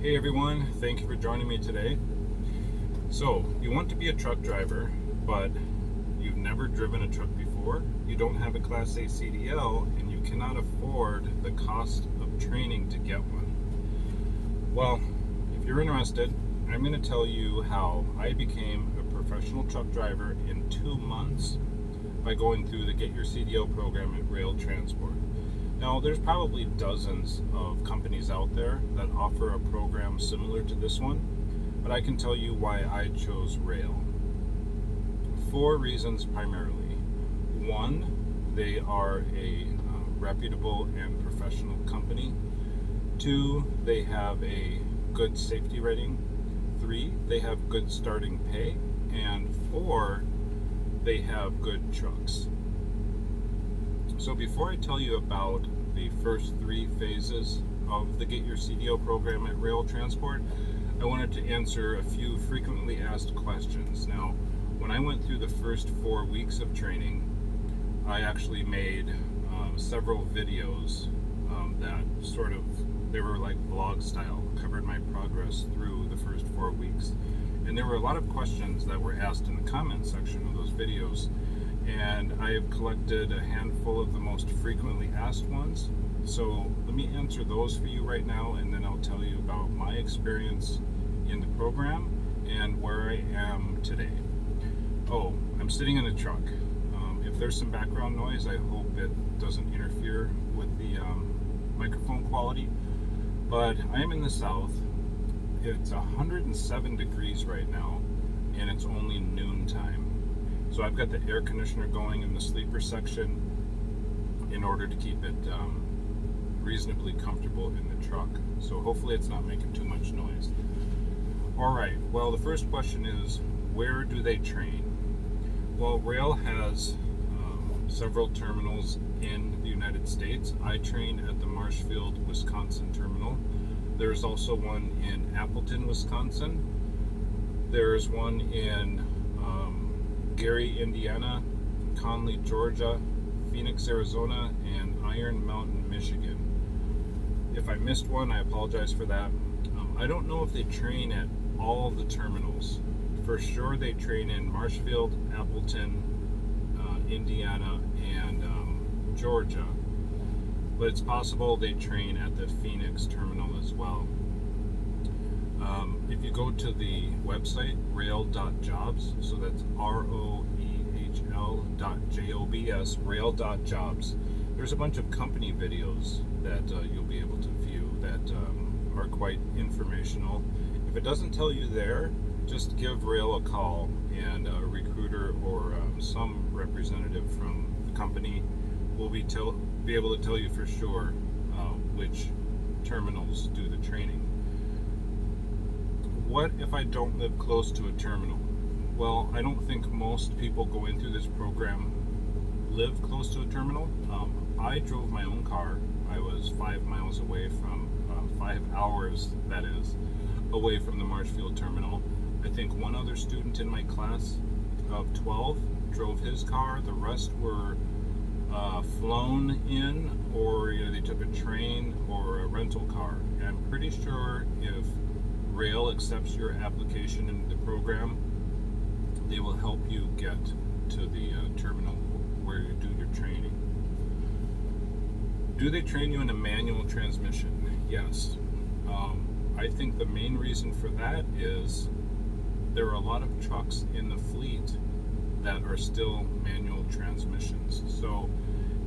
Hey everyone, thank you for joining me today. So, you want to be a truck driver, but you've never driven a truck before, you don't have a Class A CDL, and you cannot afford the cost of training to get one. Well, if you're interested, I'm going to tell you how I became a professional truck driver in 2 months by going through the Get Your CDL program at Roehl Transport. Now, there's probably dozens of companies out there that offer a program similar to this one, but I can tell you why I chose Roehl. 4 reasons primarily. 1, they are a reputable and professional company. 2, they have a good safety rating. 3, they have good starting pay. And 4, they have good trucks. So before I tell you about the first 3 phases of the Get Your CDL program at Roehl Transport, I wanted to answer a few frequently asked questions. Now, when I went through the first 4 weeks of training, I actually made several videos that they were like vlog style, covered my progress through the first 4 weeks. And there were a lot of questions that were asked in the comment section of those videos. And I have collected a handful of the most frequently asked ones. So let me answer those for you right now, and then I'll tell you about my experience in the program and where I am today. Oh, I'm sitting in a truck. If there's some background noise, I hope it doesn't interfere with the microphone quality. But I am in the south. It's 107 degrees right now, and it's only noon time. So I've got the air conditioner going in the sleeper section in order to keep it reasonably comfortable in the truck. So hopefully it's not making too much noise. All right, well, the first question is, where do they train? Well, Roehl has several terminals in the United States. I train at the Marshfield, Wisconsin terminal. There's also one in Appleton, Wisconsin. There's one in Gary, Indiana, Conley, Georgia, Phoenix, Arizona, and Iron Mountain, Michigan. If I missed one, I apologize for that. I don't know if they train at all of the terminals. For sure, they train in Marshfield, Appleton, Indiana, and Georgia. But it's possible they train at the Phoenix terminal as well. If you go to the website, roehl.jobs, so that's roehl.jobs, roehl.jobs, there's a bunch of company videos that you'll be able to view that are quite informational. If it doesn't tell you there, just give Roehl a call, and a recruiter or some representative from the company will be able to tell you for sure which terminals do the training. What if I don't live close to a terminal? Well, I don't think most people going through this program live close to a terminal. I drove my own car. I was 5 miles away from, 5 hours, that is, away from the Marshfield terminal. I think one other student in my class of 12 drove his car. The rest were flown in, or they took a train or a rental car. And I'm pretty sure if Roehl accepts your application into the program, they will help you get to the terminal where you do your training. Do they train you in a manual transmission? Yes. I think the main reason for that is there are a lot of trucks in the fleet that are still manual transmissions. So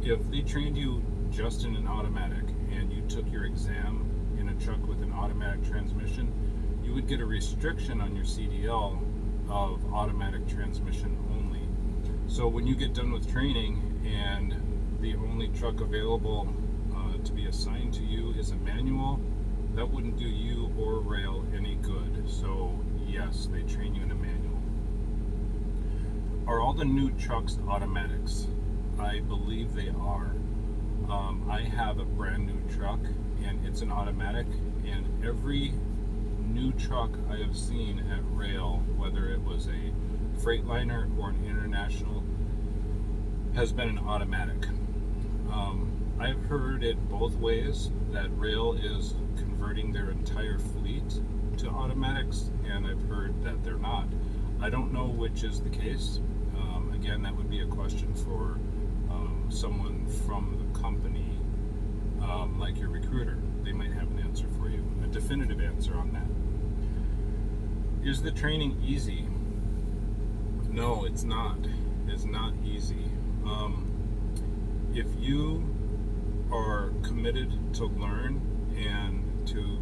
if they trained you just in an automatic and you took your exam in a truck with an automatic transmission, you would get a restriction on your CDL of automatic transmission only. So when you get done with training and the only truck available to be assigned to you is a manual, that wouldn't do you or Roehl any good. So yes, they train you in a manual. Are all the new trucks automatics? I believe they are. I have a brand new truck and it's an automatic, and every new truck I have seen at Roehl, whether it was a Freightliner or an International, has been an automatic. I've heard it both ways, that Roehl is converting their entire fleet to automatics, and I've heard that they're not. I don't know which is the case. Again, that would be a question for someone from the company, like your recruiter. They might have an answer for you, a definitive answer on that. Is the training easy? No, it's not. It's not easy. If you are committed to learn and to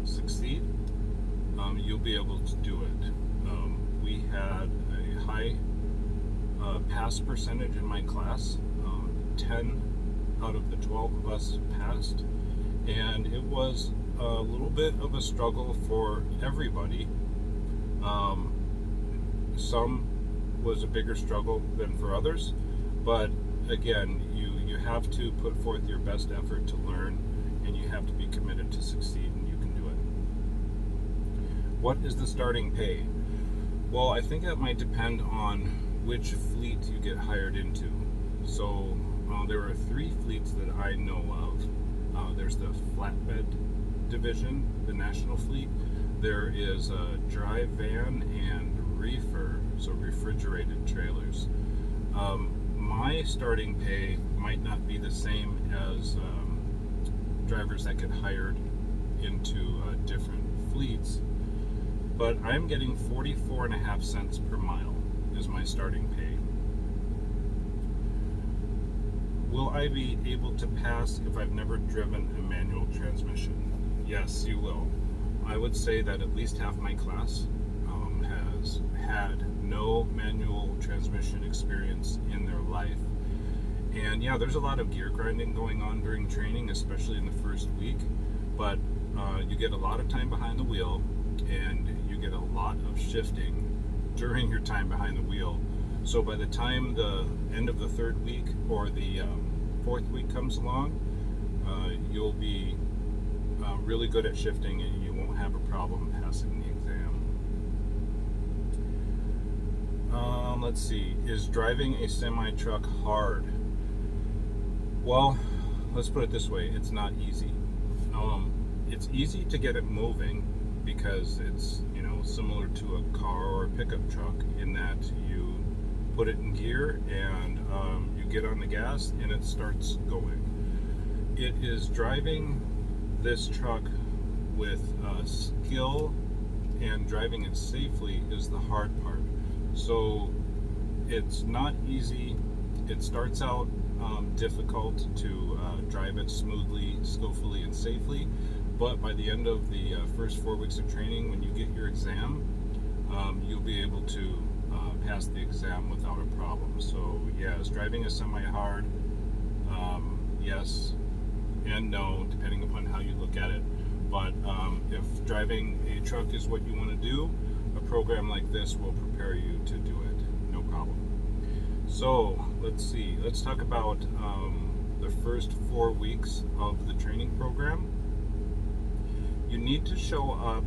succeed, you'll be able to do it. We had a high pass percentage in my class. 10 out of the 12 of us passed, and it was a little bit of a struggle for everybody. Some was a bigger struggle than for others, but again, you have to put forth your best effort to learn, and you have to be committed to succeed, and you can do it. What is the starting pay? Well, I think that might depend on which fleet you get hired into. So there are 3 fleets that I know of. There's the flatbed division, the national fleet. There is a dry van and reefer, so refrigerated trailers. My starting pay might not be the same as drivers that get hired into different fleets, but I'm getting 44.5 cents per mile is my starting pay. Will I be able to pass if I've never driven a manual transmission? Yes, you will. I would say that at least half my class has had no manual transmission experience in their life. And yeah, there's a lot of gear grinding going on during training, especially in the first week, but you get a lot of time behind the wheel, and you get a lot of shifting during your time behind the wheel. So by the time the end of the 3rd week or the 4th week comes along, you'll be really good at shifting, and you won't have a problem passing the exam. Let's see, is driving a semi-truck hard? Well, let's put it this way, it's not easy. It's easy to get it moving because it's, similar to a car or a pickup truck, in that you put it in gear and you get on the gas and it starts going. It is driving this truck with skill, and driving it safely is the hard part. So it's not easy. It starts out difficult to drive it smoothly, skillfully, and safely, but by the end of the first 4 weeks of training, when you get your exam, you'll be able to pass the exam without a problem. So yeah, is driving a semi hard? Yes and no, depending upon how you look at it. But if driving a truck is what you want to do, a program like this will prepare you to do it, no problem. So let's see, let's talk about the first 4 weeks of the training program. You need to show up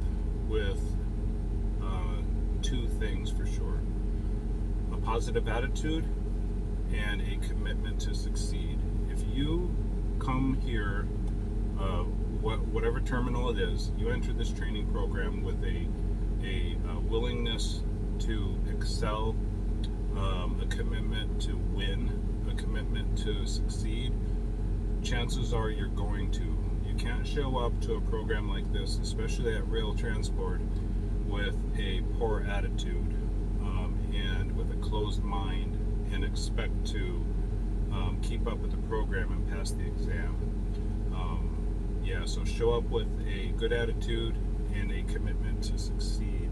with 2 things for sure: a positive attitude and a commitment to succeed. If you come here, whatever terminal it is, you enter this training program with a willingness to excel, a commitment to win, a commitment to succeed, chances are you're going to. You can't show up to a program like this, especially at Roehl Transport, with a poor attitude and with a closed mind, and expect to keep up with the program and pass the exam. So show up with a good attitude and a commitment to succeed.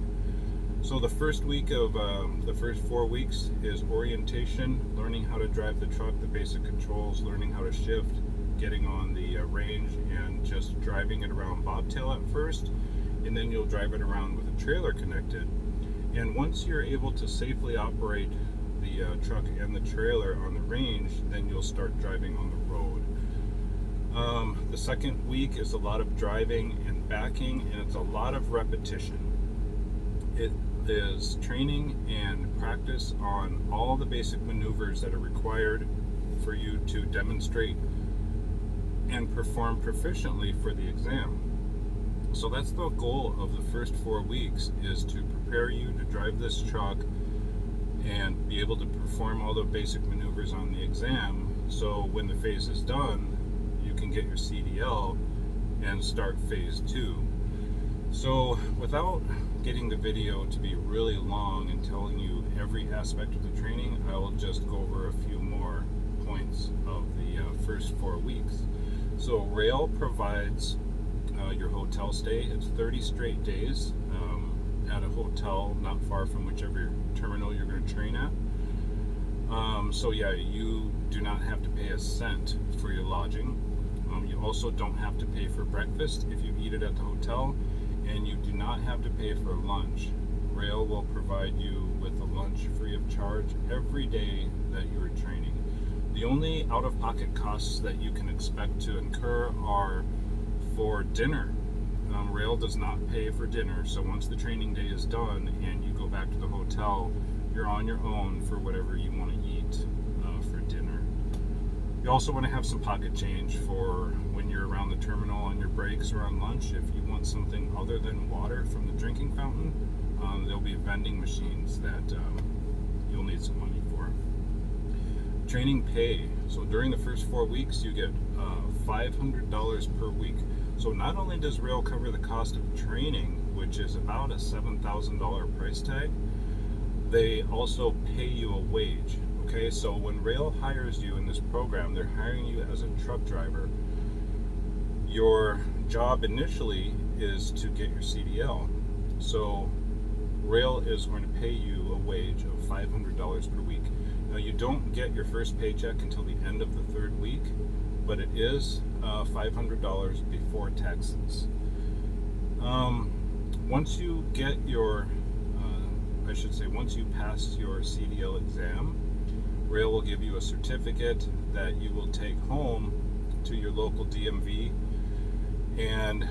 So the first week of the first 4 weeks is orientation, learning how to drive the truck, the basic controls, learning how to shift, getting on the range, and just driving it around bobtail at first, and then you'll drive it around with a trailer connected. And once you're able to safely operate the truck and the trailer on the range, then you'll start driving on the road. The second week is a lot of driving and backing, and it's a lot of repetition. It is training and practice on all the basic maneuvers that are required for you to demonstrate and perform proficiently for the exam. So that's the goal of the first 4 weeks, is to prepare you to drive this truck and be able to perform all the basic maneuvers on the exam, so when the phase is done, you can get your CDL and start phase 2. So without getting the video to be really long and telling you every aspect of the training, I will just go over a few more points of the first 4 weeks. So Roehl provides your hotel stay. It's 30 straight days at a hotel not far from whichever terminal you're going to train at. So yeah, you do not have to pay a cent for your lodging. You also don't have to pay for breakfast if you eat it at the hotel, and you do not have to pay for lunch. Roehl will provide you with a lunch free of charge every day that you are training. The only out-of-pocket costs that you can expect to incur are for dinner. Roehl does not pay for dinner, so once the training day is done and you go back to the hotel, you're on your own for whatever you want to eat for dinner. You also want to have some pocket change for when you're around the terminal on your breaks or on lunch. If you want something other than water from the drinking fountain, there'll be vending machines that you'll need some money for. Training pay. So during the first 4 weeks, you get $500 per week. So not only does Roehl cover the cost of training, which is about a $7,000 price tag, they also pay you a wage. Okay, so when Roehl hires you in this program, they're hiring you as a truck driver. Your job initially is to get your CDL. So Roehl is going to pay you a wage of $500 per week. Now, you don't get your first paycheck until the end of the 3rd week, but it is $500 before taxes. Once you get your, once you pass your CDL exam, Roehl will give you a certificate that you will take home to your local DMV, and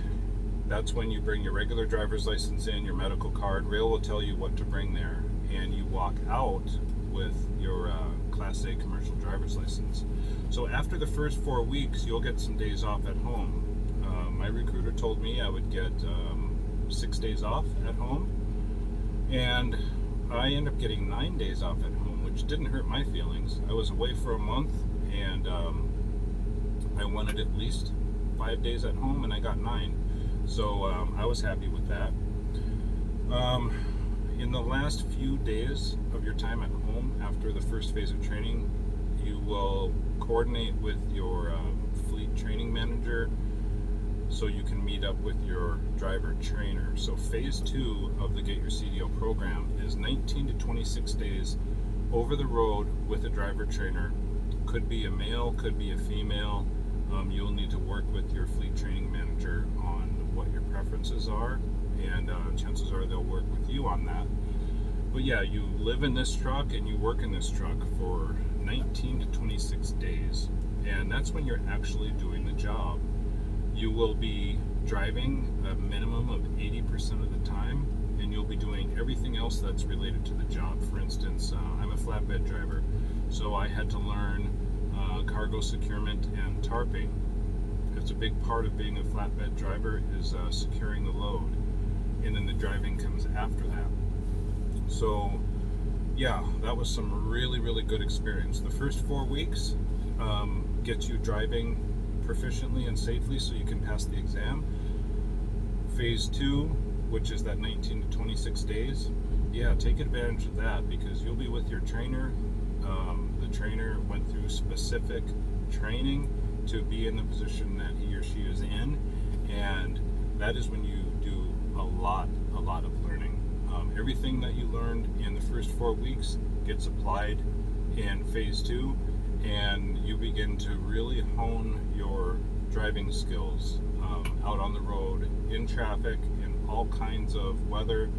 that's when you bring your regular driver's license in, your medical card. Roehl will tell you what to bring there, and you walk out with your Class A commercial driver's license. So after the first 4 weeks, you'll get some days off at home. My recruiter told me I would get 6 days off at home, and I ended up getting 9 days off at home, which didn't hurt my feelings. I was away for a month, and I wanted at least 5 days at home, and I got 9. So I was happy with that. In the last few days of your time at home after the first phase of training, you will coordinate with your fleet training manager so you can meet up with your driver trainer. So phase 2 of the Get Your CDL program is 19 to 26 days over the road with a driver trainer. Could be a male, could be a female. You'll need to work with your fleet training manager on what your preferences are, and chances are they'll work with you on that. But yeah, you live in this truck and you work in this truck for 19 to 26 days, and that's when you're actually doing the job. You will be driving a minimum of 80% of the time, and you'll be doing everything else that's related to the job. For instance, I'm a flatbed driver, so I had to learn cargo securement and tarping. It's a big part of being a flatbed driver is securing the load, and then the driving comes after that. So yeah, that was some really, really good experience. The first 4 weeks gets you driving proficiently and safely so you can pass the exam. Phase 2, which is that 19 to 26 days, yeah, take advantage of that, because you'll be with your trainer. The trainer went through specific training to be in the position that he or she is in, and that is when you do a lot of learning. Everything that you learned in the first 4 weeks gets applied in phase 2, and you begin to really hone your driving skills out on the road, in traffic, in all kinds of weather,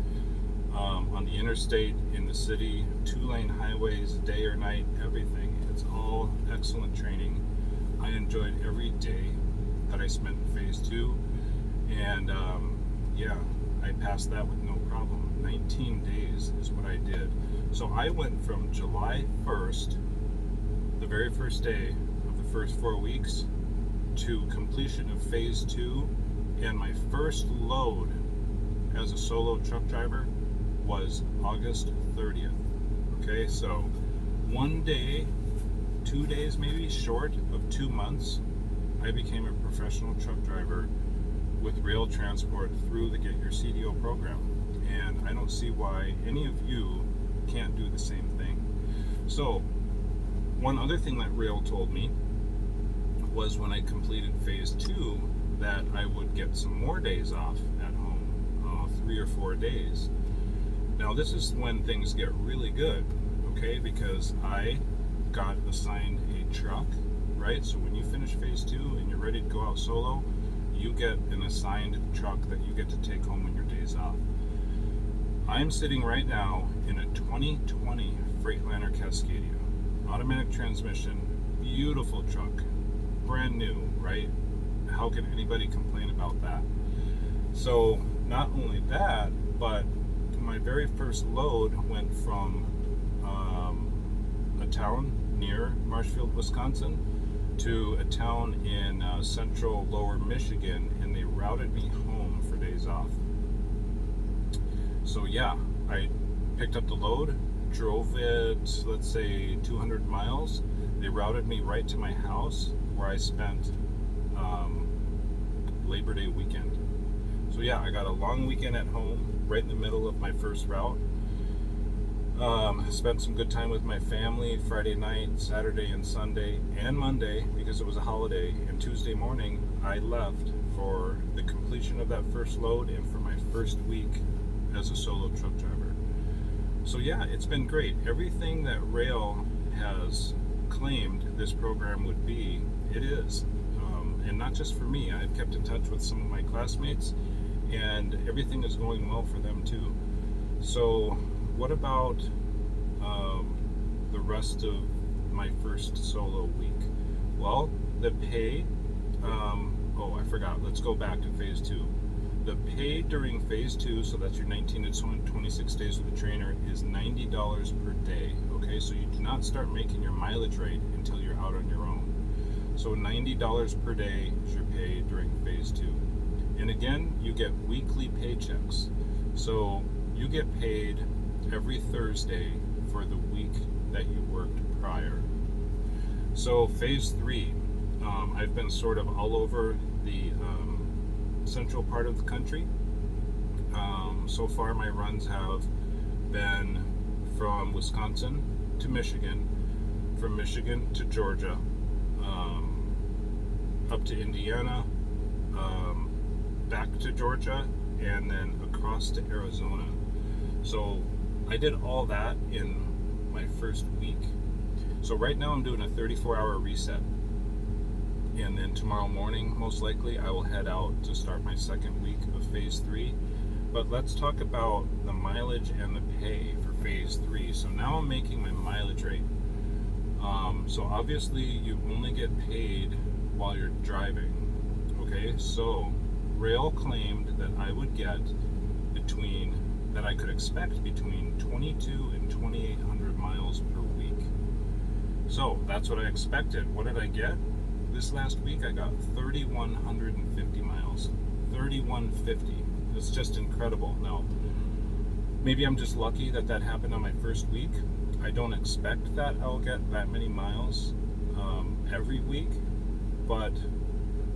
on the interstate, in the city, 2-lane highways, day or night, everything. It's all excellent training. I enjoyed every day that I spent in phase 2, and yeah, I passed that with no problem. 19 days is what I did. So I went from July 1st, the very first day of the first 4 weeks, to completion of phase 2, and my first load as a solo truck driver was August 30th. Okay, so 1 day, 2 days maybe short of 2 months, I became a professional truck driver with Roehl Transport through the Get Your CDL program. And I don't see why any of you can't do the same thing. So, one other thing that Roehl told me was when I completed phase 2 that I would get some more days off at home, 3 or 4 days. Now this is when things get really good, okay, because I got assigned a truck, right? So when you finish phase 2 and you're ready to go out solo, you get an assigned truck that you get to take home on your days off. I'm sitting right now in a 2020 Freightliner Cascadia, automatic transmission, beautiful truck, brand new, right? How can anybody complain about that? So not only that, but my very first load went from a town near Marshfield, Wisconsin, to a town in central lower Michigan, and they routed me home for days off. So yeah, I picked up the load, drove it, let's say 200 miles. They routed me right to my house where I spent Labor Day weekend. So yeah, I got a long weekend at home, right in the middle of my first route. Spent some good time with my family Friday night, Saturday and Sunday, and Monday because it was a holiday. And Tuesday morning, I left for the completion of that first load and for my first week as a solo truck driver. So yeah, it's been great. Everything that Roehl has claimed this program would be, it is. And not just for me. I've kept in touch with some of my classmates, and everything is going well for them too. So what about the rest of my first solo week? Well, the pay, I forgot, let's go back to phase 2. The pay during phase 2, so that's your 19 to 26 days with a trainer, is $90 per day. Okay, so you do not start making your mileage rate until you're out on your own. So $90 per day is your pay during phase 2. And again, you get weekly paychecks. So you get paid every Thursday for the week that you worked prior. So phase 3, I've been sort of all over the central part of the country. So far my runs have been from Wisconsin to Michigan, from Michigan to Georgia, up to Indiana, back to Georgia, and then across to Arizona. So I did all that in my first week. So right now I'm doing a 34-hour reset. And then tomorrow morning, most likely, I will head out to start my second week of phase 3. But let's talk about the mileage and the pay for phase 3. So now I'm making my mileage rate. So obviously you only get paid while you're driving. Okay, so Roehl claimed that I would get that I could expect between 22 and 2,800 miles per week. So that's what I expected. What did I get? This last week I got 3,150 miles. 3,150. It's just incredible. Now, maybe I'm just lucky that that happened on my first week. I don't expect that I'll get that many miles every week, but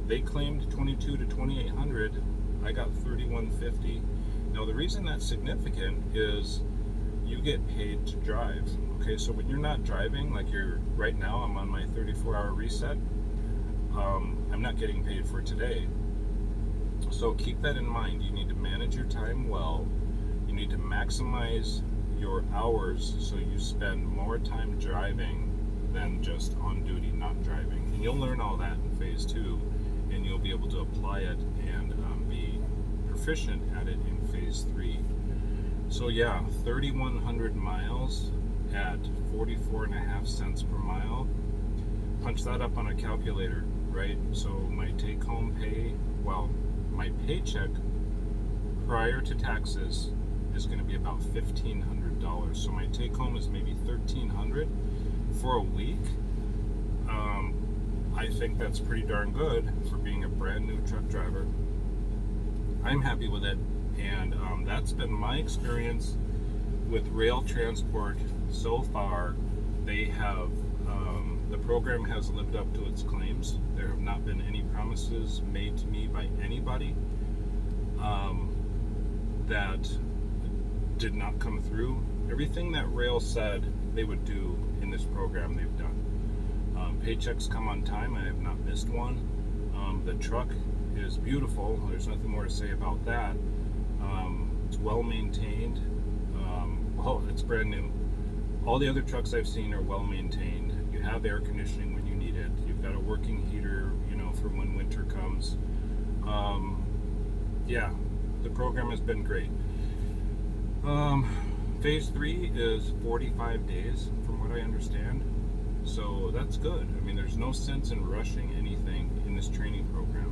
they claimed 22 to 2,800. I got 3,150. Now, the reason that's significant is you get paid to drive. Okay, so when you're not driving, like right now, I'm on my 34-hour reset. I'm not getting paid for today. So keep that in mind. You need to manage your time well. You need to maximize your hours so you spend more time driving than just on duty, not driving. And you'll learn all that in phase 2, and you'll be able to apply it and be proficient at it in phase 3. So yeah, 3,100 miles at 44.5 cents per mile. Punch that up on a calculator, right? So my take-home pay, my paycheck prior to taxes is going to be about $1,500. So my take-home is maybe $1,300 for a week. I think that's pretty darn good for being a brand new truck driver. I'm happy with it, and that's been my experience with Roehl Transport so far. They have the program has lived up to its claims. There have not been any promises made to me by anybody that did not come through. Everything that Roehl said they would do in this program, they've done. Paychecks come on time. I have not missed one. The truck is beautiful. There's nothing more to say about that. It's well maintained. Well, it's brand new. All the other trucks I've seen are well maintained. You have air conditioning when you need it. You've got a working heater, for when winter comes. Yeah, the program has been great. Phase 3 is 45 days, from what I understand. So that's good. I mean, there's no sense in rushing anything in this training program.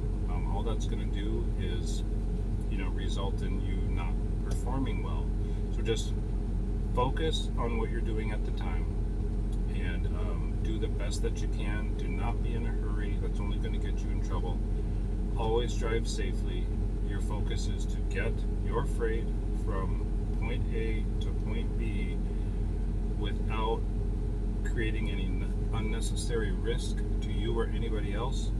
All that's going to do is, result in you not performing well. So just focus on what you're doing at the time, and do the best that you can. Do not be in a hurry. That's only going to get you in trouble. Always drive safely. Your focus is to get your freight from point A to point B without creating any unnecessary risk to you or anybody else,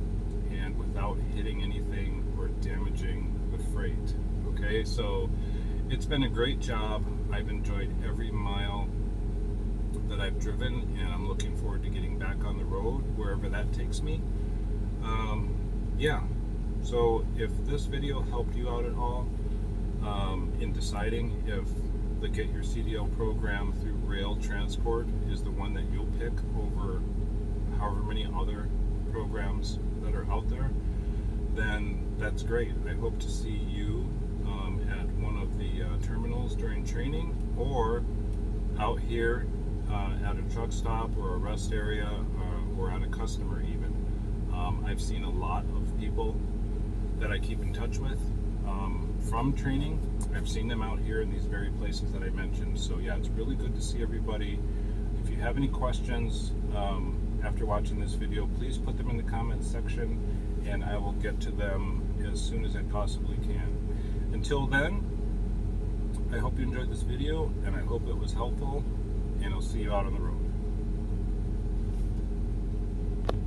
and without hitting anything or damaging the freight. Okay, so it's been a great job. I've enjoyed every mile that I've driven, and I'm looking forward to getting back on the road wherever that takes me. Yeah, so if this video helped you out at all in deciding if the Get Your CDL program through Roehl Transport is the one that you'll pick over however many other programs that are out there, then that's great. I hope to see you at one of the terminals during training, or out here at a truck stop or a rest area, or at a customer even. I've seen a lot of people that I keep in touch with from training. I've seen them out here in these very places that I mentioned. So yeah, it's really good to see everybody. If you have any questions after watching this video, please put them in the comments section, and I will get to them as soon as I possibly can. Until then, I hope you enjoyed this video, and I hope it was helpful, and I'll see you out on the road.